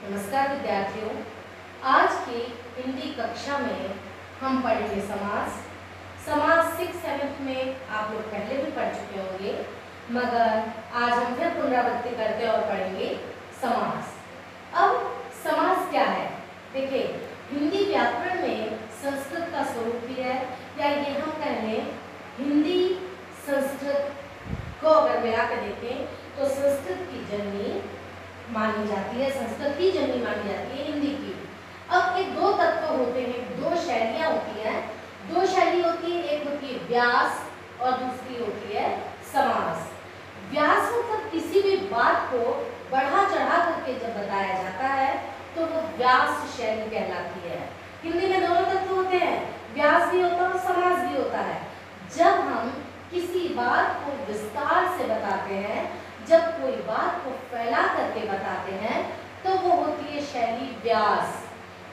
नमस्कार विद्यार्थियों, आज की हिंदी कक्षा में हम पढ़ेंगे समास। समास 6-7 में आप लोग पहले भी पढ़ चुके होंगे, मगर आज हम फिर पुनरावृत्ति करते और पढ़ेंगे समास। अब समास क्या है? देखिए, हिंदी व्याकरण में संस्कृत का स्वरूप भी है, या ये हम कह लें हिंदी संस्कृत को अगर मिला कर देखें तो संस्कृत की जननी मानी जाती है, संस्कृत की जननी मानी जाती है हिंदी की। अब ये दो तत्व होते हैं, दो शैलियां होती हैं, दो शैली होती है, एक होती है व्यास और दूसरी होती है समास। व्यास मतलब किसी भी बात को बढ़ा चढ़ा करके जब बताया जाता है तो वो व्यास शैली कहलाती है। हिंदी में दोनों तत्व होते हैं, व्यास भी होता है और समास भी होता है। जब हम किसी बात को विस्तार से बताते हैं, जब कोई बात को फैला करके बताते हैं तो वो होती है शैली व्यास,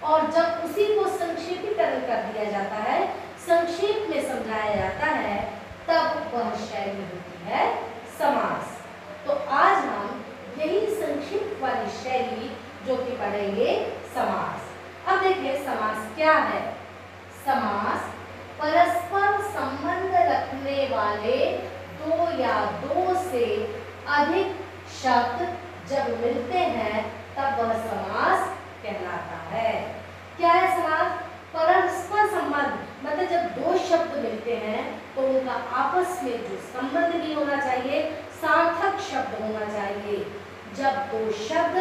और जब उसी को संक्षेपीकरण कर दिया जाता है, संक्षेप में समझाया जाता है, तब वह शैली होती है समास। तो आज हम यही संक्षिप्त वाली शैली जो कि पढ़ेंगे समास। अब देखिए समास क्या है। समास परस्पर संबंध रखने वाले दो या दो से अधिक शब्द जब मिलते हैं तब वह समास कहलाता है। क्या है समास? परस्पर संबंध मतलब जब दो शब्द मिलते हैं तो उनका आपस में जो संबंध भी होना चाहिए, सार्थक शब्द होना चाहिए। जब दो शब्द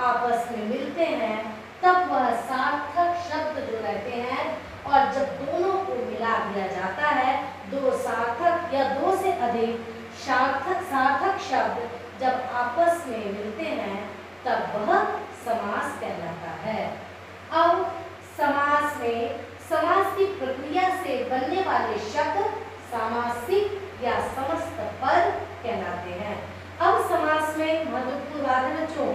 आपस में मिलते हैं तब वह सार्थक शब्द जो रहते हैं, और जब दोनों को मिला दिया जाता है, दो सार्थक या दो से अधिक सार्थक शब्द जब आपस में मिलते हैं तब वह समास कहलाता है। अब समास में समास की प्रक्रिया से बनने वाले शब्द सामासिक या समस्त पद कहलाते हैं। अब समास में महत्वपूर्ण बात है बच्चों,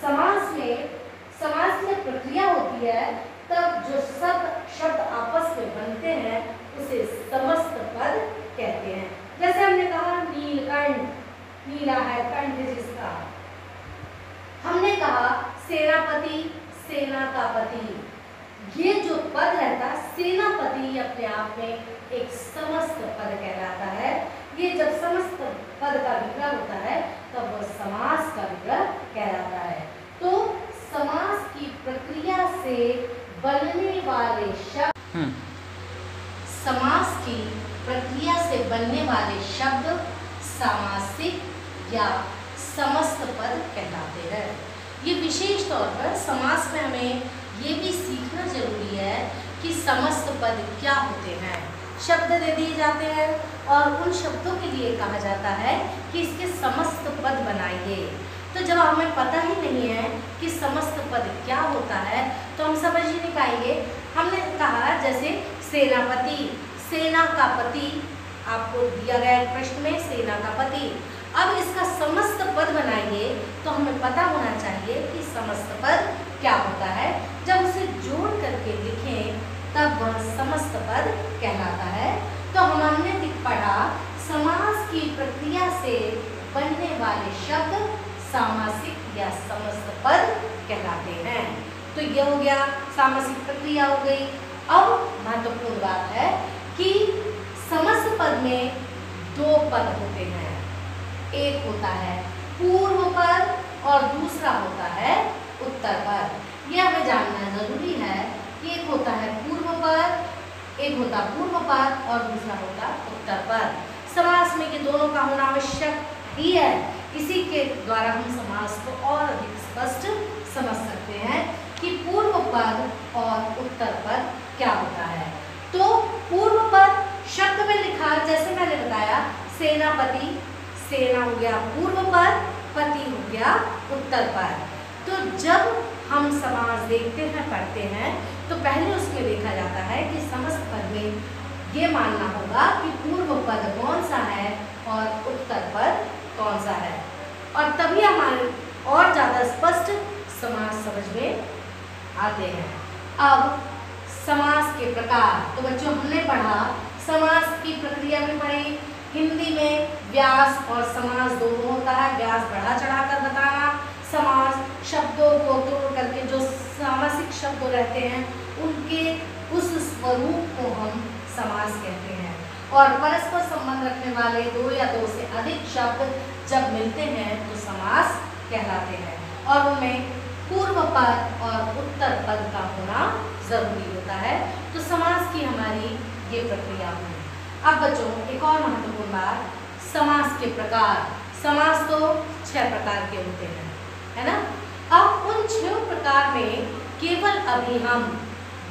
समास में प्रक्रिया होती है, तब जो सब शब्द आपस में बनते हैं उसे समस्त पद कहते हैं। जैसे हमने कहा नीलकंठ, नीला है कंठ जिसका। हमने कहा सेनापति, सेना का पति। ये जो पद रहता, सेनापति अपने आप में एक समस्त पद कहलाता है। ये जब समस्त पद का विग्रह होता है तब वह समास का विग्रह कहलाता है। तो समास की प्रक्रिया से बनने वाले शब्द, समास की प्रक्रिया से बनने वाले शब्द सामासिक या समस्त पद कहलाते हैं। ये विशेष तौर पर समास में हमें ये भी सीखना जरूरी है कि समस्त पद क्या होते हैं। शब्द दे दिए जाते हैं और उन शब्दों के लिए कहा जाता है कि इसके समस्त पद बनाइए। तो जब हमें पता ही नहीं है कि समस्त पद क्या होता है तो हम समझ ही नहीं पाएंगे। हमने कहा जैसे सेनापति, सेना का पति, आपको दिया गया प्रश्न में सेना का पति। अब इसका समस्त पद बनाइए तो हमें पता होना चाहिए कि समस्त पद क्या होता है। जब उसे जोड़ करके लिखें तब वह समस्त पद कहलाता है। तो हमने पढ़ा समास की प्रक्रिया से बनने वाले शब्द सामासिक या समस्त पद कहलाते हैं। तो यह हो गया, सामासिक प्रक्रिया हो गई। अब महत्वपूर्ण बात है कि समस्त पद में दो पद होते हैं, एक होता है पूर्व पद और दूसरा होता है उत्तर पद। यह हमें जानना जरूरी है कि एक होता है पूर्व पद, एक होता पूर्व पद और दूसरा होता उत्तर पद। समास में ये दोनों का होना आवश्यक ही है। इसी के द्वारा हम समास को और अधिक स्पष्ट समझ सकते हैं कि पूर्व पद और उत्तर पद क्या होता है। तो पूर्व पद शब्द में लिखा, जैसे मैंने बताया सेनापति, सेना हो गया पूर्व पद, पति हो गया उत्तर पद। तो जब हम समास देखते हैं, पढ़ते हैं, तो पहले उसमें देखा जाता है कि समस्त पद में ये मानना होगा कि पूर्व पद कौन सा है और उत्तर पद कौन सा है, और तभी हमारे और ज़्यादा स्पष्ट समास समझ में आते हैं। अब समास के प्रकार, तो बच्चों हमने पढ़ा समास की प्रक्रिया में पढ़ी। हिंदी में व्यास और समास दोनों होता है, व्यास बढ़ा चढ़ा कर बताना, समास शब्दों को तोड़ करके जो सामासिक शब्द रहते हैं उनके उस स्वरूप को हम समास कहते हैं। और परस्पर संबंध रखने वाले दो या दो से अधिक शब्द जब मिलते हैं तो समास कहलाते हैं और उनमें पूर्व पद और उत्तर पद का होना जरूरी होता है। तो समास की हमारी ये प्रक्रिया हुई। अब बच्चों एक और महत्वपूर्ण बात, समास के प्रकार। समास तो 6 प्रकार के होते हैं, है ना। अब उन 6 प्रकार में केवल अभी हम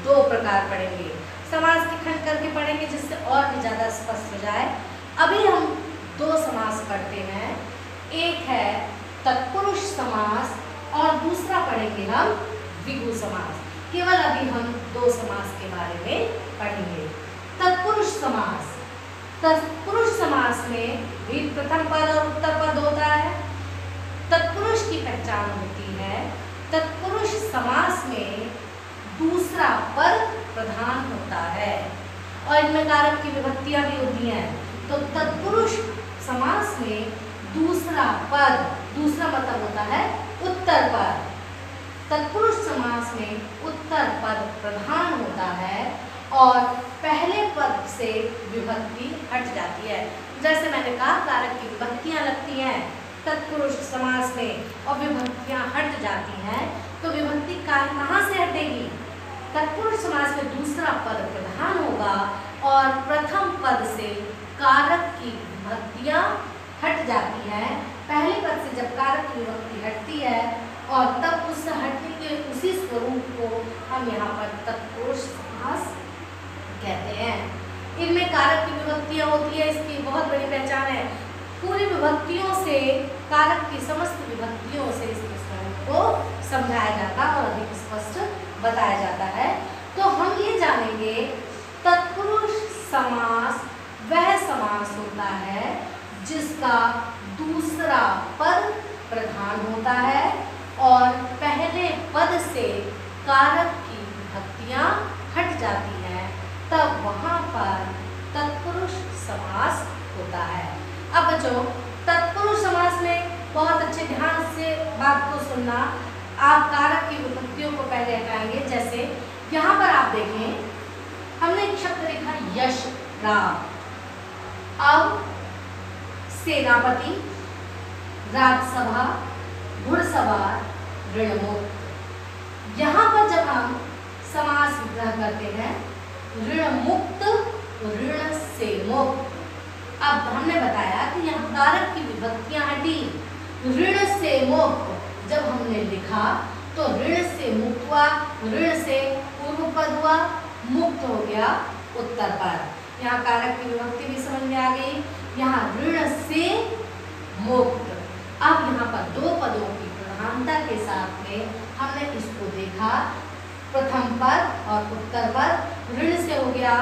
2 प्रकार पढ़ेंगे। समास के खंड करके पढ़ेंगे जिससे और भी ज़्यादा स्पष्ट हो जाए। अभी हम 2 समास पढ़ते हैं, एक है तत्पुरुष समास और दूसरा पढ़ेंगे हम द्विगु समास। केवल अभी हम 2 समास के बारे में पढ़ेंगे। तत्पुरुष समास, तत्पुरुष समास में भी प्रथम पद और उत्तर पद होता है। तत्पुरुष की पहचान होती है, तत्पुरुष समास में दूसरा पद प्रधान होता है और इनमें कारक की विभक्तियां भी होती हैं। तो तत्पुरुष समास में दूसरा पद, दूसरा मतलब होता है उत्तर पद। तत्पुरुष समास में उत्तर पद प्रधान होता है और पहले पद से विभक्ति हट जाती है। जैसे मैंने कहा कारक की विभक्तियां लगती हैं तत्पुरुष समास में और विभक्तियां हट जाती हैं, तो विभक्ति कहाँ से हटेगी? तत्पुरुष समास में दूसरा पद प्रधान होगा और प्रथम पद से कारक की विभक्तियां हट जाती हैं। पहले पद से जब कारक की विभक्ति हटती है और तब उस हटने के उसी स्वरूप को हम यहाँ पर तत्पुरुष समास कहते हैं। इनमें कारक की विभक्तियां होती है, इसकी बहुत बड़ी पहचान है। पूरी विभक्तियों से, कारक की समस्त विभक्तियों से इसके स्वरूप को समझाया जाता है और अधिक स्पष्ट बताया जाता है। तो हम ये जानेंगे तत्पुरुष समास वह समास होता है जिसका दूसरा पद प्रधान होता है और पहले पद से कारक की विभक्तियां हट जाती हैं, तब वहां पर तत्पुरुष समास होता है। अब बच्चों तत्पुरुष समास में बहुत अच्छे ध्यान से बात को सुनना। आप कारक की विभक्तियों को पहले हटाएंगे। जैसे यहाँ पर आप देखें हमने एक शब्द लिखा यश राम। अब सेनापति, राजसभा, घुड़सवार, ऋणमुक्त। यहाँ पर जब हम समास विग्रह करते हैं ऋण मुक्त, ऋण से मुक्त। अब हमने बताया कि यहाँ कारक की विभक्तियां हटी, ऋण से मुक्त जब हमने लिखा तो ऋण से मुक्त हुआ, ऋण से पूर्व पद हुआ, मुक्त हो गया उत्तर पद। यहाँ कारक की विभक्ति भी समझ में आ गई। यहाँ ऋण से मुक्त। अब यहाँ पर 2 पदों की प्रधानता के साथ में हमने इसको देखा, प्रथम पद और उत्तर पद ऋण से हो गया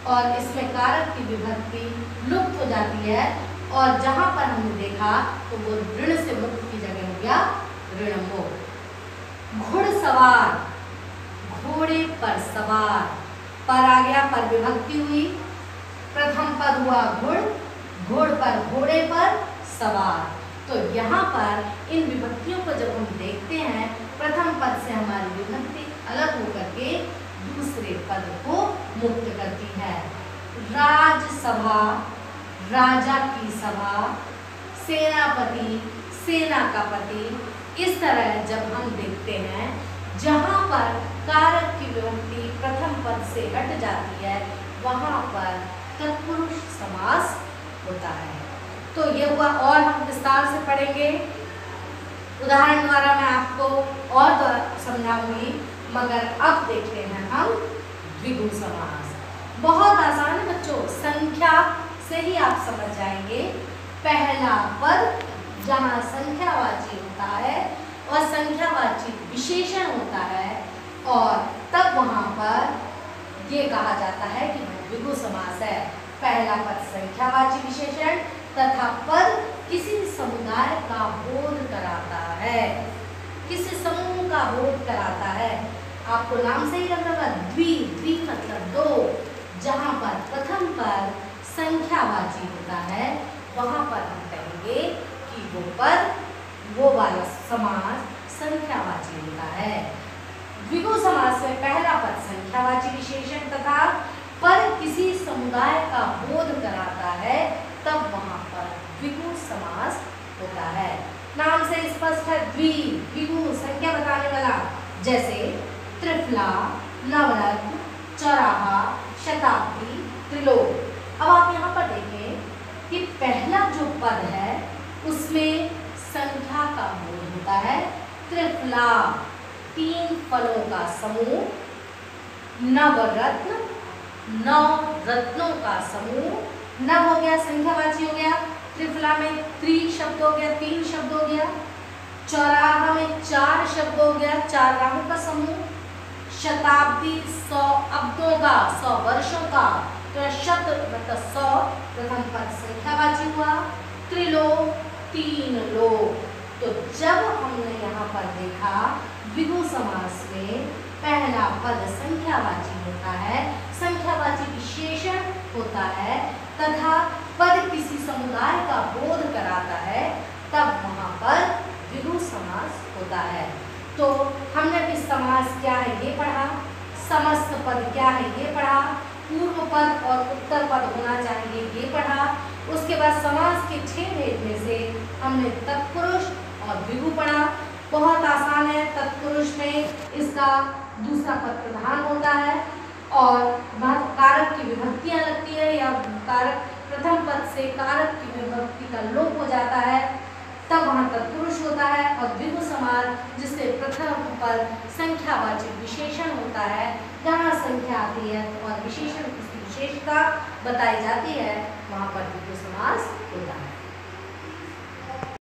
और इसमें कारक की विभक्ति लुप्त हो जाती है और जहां पर हमने देखा तो वो ऋण से मुक्त की जगह हो गया ऋणमुक्त। घुड़सवार, घोड़े पर सवार, पर आ गया, पर विभक्ति हुई, प्रथम पद हुआ घुड़, घुड़ पर घोड़े पर सवार। तो यहाँ पर इन विभक्तियों को जब हम देखते हैं प्रथम पद से हमारी विभक्ति अलग होकर के दूसरे पद को मुक्त करती है। राजसभा, राजा की सभा, सेनापति, सेना का पति। इस तरह जब हम देखते हैं जहाँ पर कारक की विभक्ति प्रथम पद से हट जाती है वहाँ पर तत्पुरुष समास होता है। तो ये हुआ और हम विस्तार से पढ़ेंगे, उदाहरण द्वारा मैं आपको और समझाऊंगी। मगर अब देखते हैं हम द्विगु समास। बहुत आसान है बच्चों, संख्या से ही आप समझ जाएंगे। पहला पद जहाँ संख्यावाची होता है और संख्यावाची विशेषण होता है और तब वहाँ पर ये कहा जाता है कि द्विगु समास है। पहला पद संख्यावाची विशेषण तथा पद किसी समुदाय का बोध कराता है, किसी समूह का बोध कराता है। आपको नाम से ही लग रहा है द्वि, द्वि मतलब 2। जहाँ पर प्रथम पद संख्यावाची होता है वहाँ पर हम कहेंगे कि वो पद वो वाला समास संख्यावाची होता है। द्विगु समास में पहला पद संख्यावाची विशेषण तथा पर किसी समुदाय का बोध कराता है, तब वहां पर द्विगु समास होता है। नाम से स्पष्ट है, द्विगु संख्या बताने वाला, जैसे त्रिफला, नवरत्न, चौराहा, शताब्दी, त्रिलोक। अब आप यहाँ पर देखें कि पहला जो पद है उसमें संख्या का बोध होता है। त्रिफला 3 फलों का समूह, नवरत्न 9 रत्नों का समूह। नव हो गया संख्यावाची हो गया, त्रिफला में त्रि शब्द हो गया, 3 शब्द हो गया। चौराहा में 4 शब्द हो गया, 4 राहों का समूह। शताब्दी 100 अब्दों का, 100 वर्षों का, तो शत मतलब 100 प्रथम पद संख्यावाची हुआ। त्रिलोक 3 लोक। तो जब हमने यहाँ पर देखा द्विगु समास में पहला पद संख्यावाची होता है, संख्यावाची विशेषण होता है तथा पद किसी समुदाय का बोध कराता है, तब वहां पर द्विगु समास होता है। तो हमने भी समास क्या है ये पढ़ा, समस्त पद क्या है ये पढ़ा, पूर्व पद और उत्तर पद होना चाहिए ये पढ़ा। उसके बाद समास के 6 भेद में से हमने तत्पुरुष और द्विगु पढ़ा। बहुत आसान है, तत्पुरुष में इसका दूसरा पद प्रधान होता है और कारक की विभक्तियां लगती है, या कारक प्रथम पद से कारक की विभक्ति का लोप हो जाता है, तब वहाँ तत्पुरुष होता है। और द्विगु समास जिससे प्रथम पद संख्यावाचक विशेषण होता है, जहाँ संख्या आती है और विशेषण किसी विशेषता बताई जाती है, वहाँ पर द्विगु समास होता है।